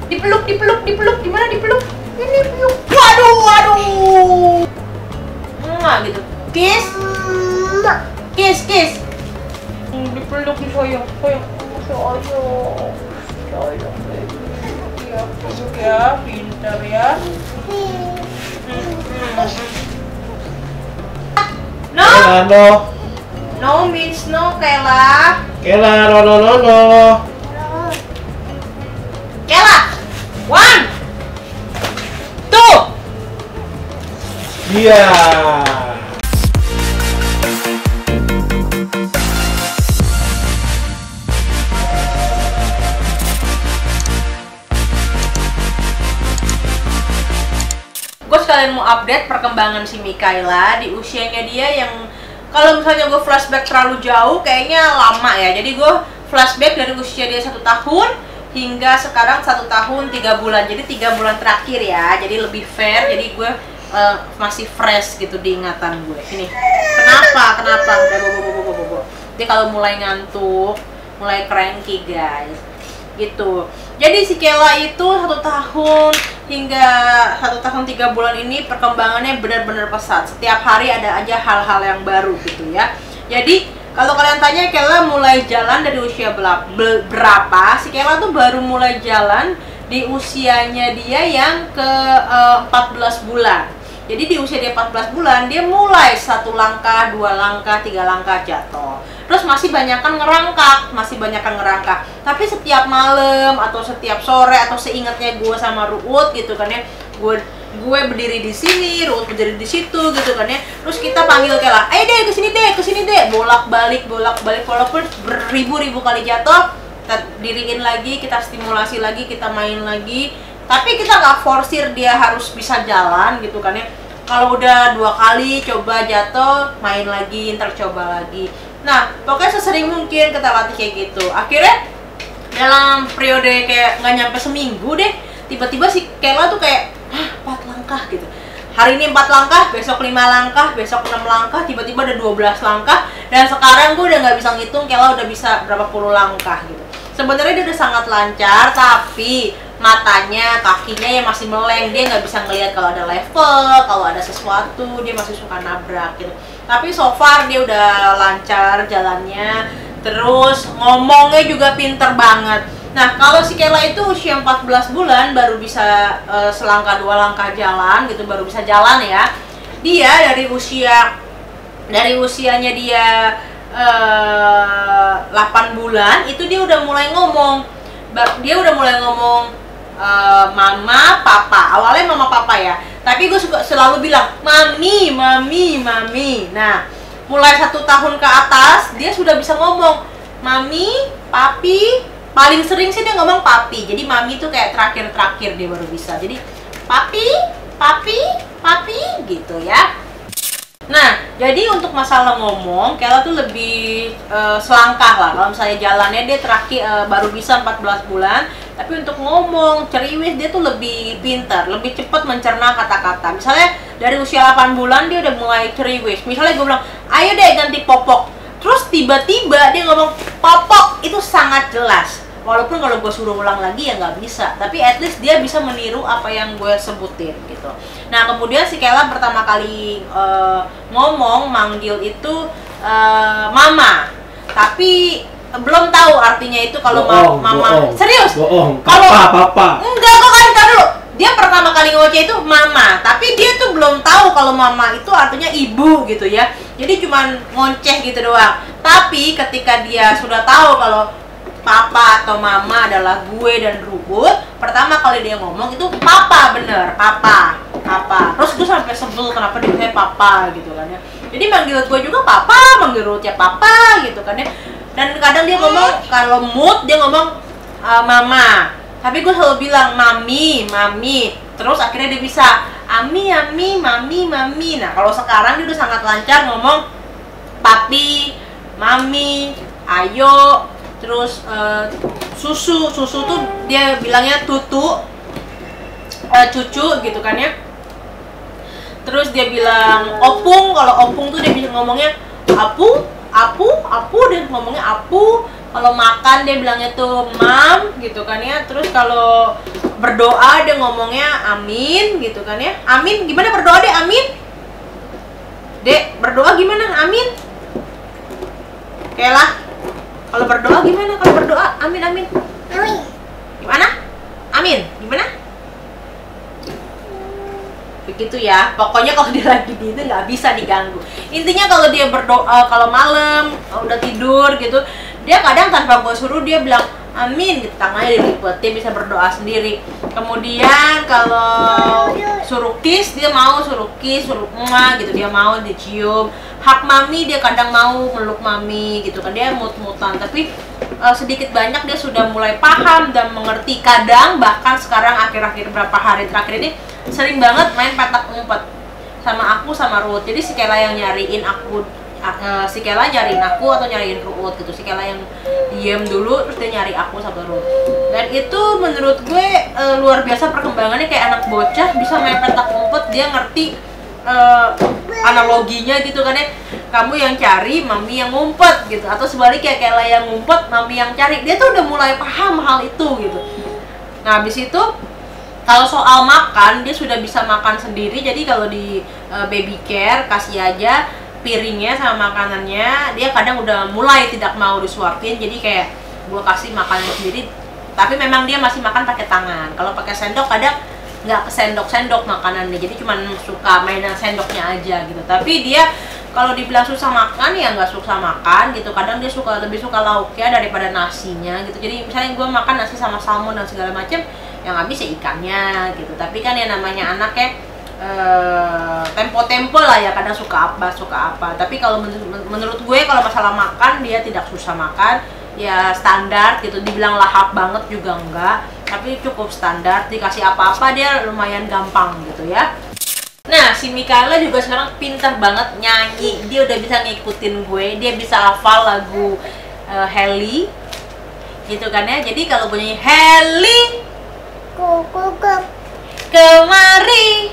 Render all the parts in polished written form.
Dipeluk, dipeluk, dipeluk. Gimana dipeluk? Ini peluk. Waduh, waduh. Gitu. Kiss. Kiss, kiss. Dipeluk, disoyong, soyong. Soyong. Soyong, baby. Ya, peluk ya, pintar ya. No. No. No means no, Kayla. Kayla, no. Kayla. 1, 2. Iya. Gue sekalian mau update perkembangan si Mikaela di usianya dia yang kalau misalnya gue flashback terlalu jauh kayaknya lama ya. Jadi gue flashback dari usia dia 1 tahun hingga sekarang 1 tahun 3 bulan. Jadi 3 bulan terakhir ya. Jadi lebih fair. Jadi gue masih fresh gitu di ingatan gue. Ini kenapa? Udah bobo. Dia kalau mulai ngantuk, mulai cranky guys. Gitu. Jadi si Kayla itu 1 tahun hingga 1 tahun 3 bulan ini perkembangannya benar-benar pesat. Setiap hari ada aja hal-hal yang baru gitu ya. Jadi kalau kalian tanya Kayla mulai jalan dari usia berapa? Si Kayla tuh baru mulai jalan di usianya dia yang ke 14 bulan. Jadi di usia dia 14 bulan dia mulai 1 langkah, 2 langkah, 3 langkah jatuh. Terus masih banyakkan ngerangkak. Tapi setiap malam atau setiap sore atau seingatnya gue sama Ruut gitu kan ya, gue berdiri di sini, Ruut berdiri di situ gitu kan ya. Terus kita panggil Kayla, ayo deh kesini deh, bolak-balik walaupun beribu-ribu kali jatuh, kita diriin lagi, kita stimulasi lagi, kita main lagi. Tapi kita nggak forsir dia harus bisa jalan gitu kan ya. Kalau udah 2 kali coba jatuh, main lagi, ntar coba lagi. Nah, pokoknya sesering mungkin kita latih kayak gitu. Akhirnya dalam periode kayak nggak nyampe seminggu deh, tiba-tiba si Kayla tuh kayak 4 langkah gitu. Hari ini 4 langkah, besok 5 langkah, besok 6 langkah, tiba-tiba ada 12 langkah. Dan sekarang gue udah nggak bisa ngitung Kayla udah bisa berapa puluh langkah gitu. Sebenarnya dia udah sangat lancar, tapi matanya, kakinya yang masih meleng, dia nggak bisa ngelihat kalau ada level, kalau ada sesuatu, dia masih suka nabrak gitu. Tapi so far dia udah lancar jalannya, terus ngomongnya juga pinter banget. Nah kalau si Kayla itu usia 14 bulan baru bisa selangkah 2 langkah jalan gitu, baru bisa jalan ya. Dia dari usianya dia 8 bulan itu dia udah mulai ngomong. Mama, papa. Awalnya mama, papa ya. Tapi gue selalu bilang mami. Nah, mulai 1 tahun ke atas dia sudah bisa ngomong mami, papi. Paling sering sih dia ngomong papi. Jadi mami tuh kayak terakhir dia baru bisa. Jadi papi gitu ya. Nah, jadi untuk masalah ngomong, Kayla tuh lebih selangkah lah. Kalau misalnya jalannya dia terakhir baru bisa 14 bulan, tapi untuk ngomong, ceriwis dia tuh lebih pintar, lebih cepat mencerna kata-kata. Misalnya dari usia 8 bulan dia udah mulai ceriwis. Misalnya gue bilang, ayo deh ganti popok. Terus tiba-tiba dia ngomong popok, itu sangat jelas. Walaupun kalau gue suruh ulang lagi ya nggak bisa, tapi at least dia bisa meniru apa yang gue sebutin gitu. Nah kemudian si Kayla pertama kali manggil itu mama, tapi belum tahu artinya itu kalau mama. Serius? Kalau papa. Enggak kok, kan dulu. Dia pertama kali ngoceh itu mama, tapi dia tuh belum tahu kalau mama itu artinya ibu gitu ya. Jadi cuman ngoceh gitu doang. Tapi ketika dia sudah tahu kalau papa atau mama adalah gue dan Ruut, pertama kali dia ngomong itu papa, bener, papa. Terus gue sampai sebel kenapa dia kayak papa gitu kan ya. Jadi manggil gue juga papa, manggil Ruutnya papa gitu kan ya. Dan kadang dia ngomong kalau mood dia ngomong mama, tapi gue selalu bilang mami. Terus akhirnya dia bisa ami, mami. Nah kalau sekarang dia udah sangat lancar ngomong papi, mami, ayo. Terus susu tuh dia bilangnya tutu, cucu gitu kan ya. Terus dia bilang opung, kalau opung tuh dia bisa ngomongnya apu, dia ngomongnya apu. Kalau makan dia bilangnya tuh mam gitu kan ya. Terus kalau berdoa dia ngomongnya amin gitu kan ya. Amin, gimana berdoa deh, amin. Dek, berdoa gimana? Amin. Kayla, kalau berdoa gimana? Kalau berdoa amin amin. Amin. Gimana? Amin. Gimana? Begitu ya. Pokoknya kalau dia lagi di itu nggak bisa diganggu. Intinya kalau dia berdoa, kalau malam udah tidur gitu, dia kadang tanpa gue suruh dia bilang amin gitu, tangannya dilipet, dia bisa berdoa sendiri. Kemudian kalau suruh kiss, dia mau suruh kiss, suruh gitu, dia mau dicium. Hak mami, dia kadang mau meluk mami gitu kan, dia mut-mutan. Tapi sedikit banyak dia sudah mulai paham dan mengerti. Kadang bahkan sekarang akhir-akhir berapa hari terakhir ini sering banget main petak umpet sama aku sama Ruth. Jadi si Kayla yang nyariin aku, si Kayla nyariin aku atau nyariin Ruth gitu. Si Kayla yang diem dulu terus dia nyari aku sama Ruth. Dan itu menurut gue luar biasa perkembangannya, kayak anak bocah bisa main petak umpet, dia ngerti analoginya gitu kan ya. Kamu yang cari, mami yang ngumpet gitu, atau sebaliknya Kayla yang ngumpet, mami yang cari. Dia tuh udah mulai paham hal itu gitu. Nah habis itu kalau soal makan, dia sudah bisa makan sendiri. Jadi kalau di baby care kasih aja piringnya sama makanannya, dia kadang udah mulai tidak mau disuapin. Jadi kayak gue kasih makannya sendiri, tapi memang dia masih makan pakai tangan. Kalau pakai sendok kadang nggak kesendok-sendok makanannya, jadi cuman suka mainan sendoknya aja gitu. Tapi dia kalau dibilang susah makan ya nggak susah makan gitu. Kadang dia lebih suka lauknya daripada nasinya gitu. Jadi misalnya gue makan nasi sama salmon dan segala macem, yang habis ya ikannya gitu. Tapi kan ya namanya anak ya tempo-tempo lah ya, kadang suka apa. Tapi kalau menurut gue kalau masalah makan dia tidak susah makan, ya standar gitu. Dibilang lahap banget juga enggak, tapi cukup standar. Dikasih apa-apa dia lumayan gampang gitu ya. Nah, si Mikaela juga sekarang pintar banget nyanyi. Dia udah bisa ngikutin gue, dia bisa hafal lagu Helly gitu kan ya. Jadi kalau gue nyanyi Helly kemari,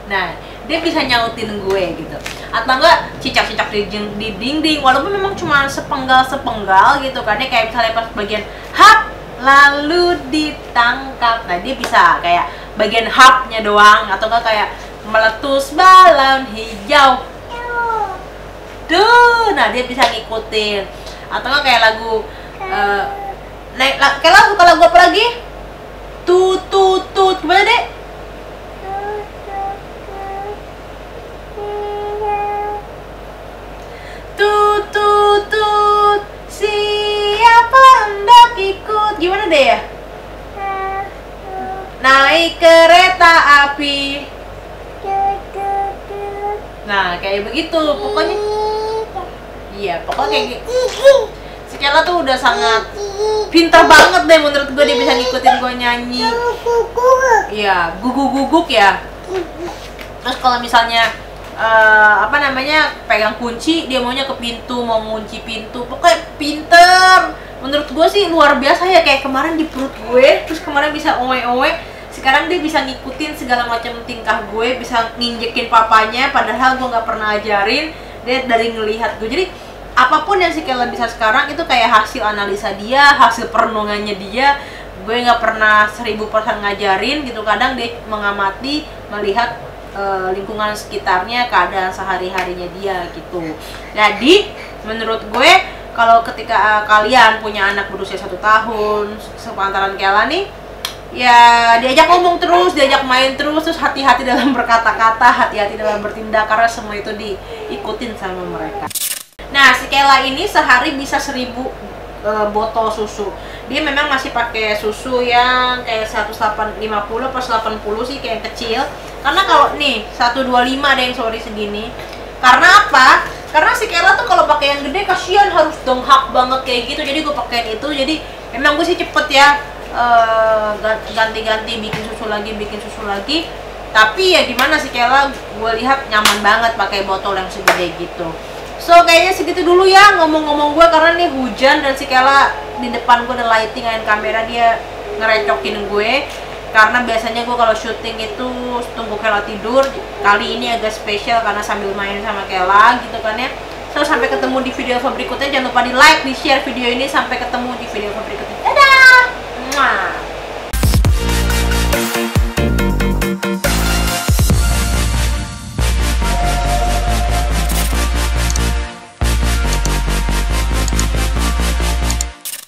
nah dia bisa nyautin gue gitu. Atau enggak cicak-cicak di dinding, walaupun memang cuma sepenggal gitu kan ya. Kayak misalnya pas bagian hap lalu ditangkap, nah dia bisa kayak bagian hapnya doang. Atau enggak kayak meletus balon hijau tuh, nah dia bisa ngikutin. Atau enggak kayak lagu kayak lagu, suka lagu apa lagi? Tut gimana dek? Tut siapa hendak ikut, gimana deh ya? Naik kereta api. Nah kayak begitu pokoknya. Iya pokoknya kayak gitu. Si Kayla tuh udah sangat pintar banget deh menurut gue, dia bisa ngikutin gue nyanyi. Iya, guguk ya. Terus kalau misalnya pegang kunci, dia maunya ke pintu, mau ngunci pintu. Pokoknya pinter. Menurut gue sih luar biasa ya. Kayak kemarin di perut gue, terus kemarin bisa owe-owe. Sekarang dia bisa ngikutin segala macam tingkah gue, bisa nginjekin papanya. Padahal gue nggak pernah ajarin. Dia dari ngelihat gue. Jadi apapun yang si Kayla bisa sekarang itu kayak hasil analisa dia, hasil perenungannya dia. Gue nggak pernah 1000% ngajarin gitu. Kadang dia mengamati, melihat lingkungan sekitarnya, keadaan sehari-harinya dia gitu. Jadi menurut gue kalau ketika kalian punya anak berusia 1 tahun sepantaran Kayla nih, ya diajak ngomong terus, diajak main terus hati-hati dalam berkata-kata, hati-hati dalam bertindak, karena semua itu diikutin sama mereka. Nah, si Kayla ini sehari bisa 1000 botol susu. Dia memang masih pakai susu yang kayak 150 pas 80 sih, kayak kecil. Karena kalau nih 125 ada yang segini. Karena apa? Karena si Kayla tuh kalau pakai yang gede kasihan, harus donghak banget kayak gitu. Jadi gue pakein itu. Jadi emang gue sih cepet ya ganti-ganti bikin susu lagi. Tapi ya gimana sih Kayla, gue lihat nyaman banget pakai botol yang segede gitu. So kayaknya segitu dulu ya ngomong-ngomong gue, karena nih hujan dan si Kayla di depan gue ada lighting, ada kamera, dia ngerecokin gue. Karena biasanya gue kalau syuting itu tunggu Kayla tidur. Kali ini agak spesial karena sambil main sama Kayla gitu kan ya. So sampai ketemu di video berikutnya. Jangan lupa di like, di share video ini. Sampai ketemu di video berikutnya. Dadah!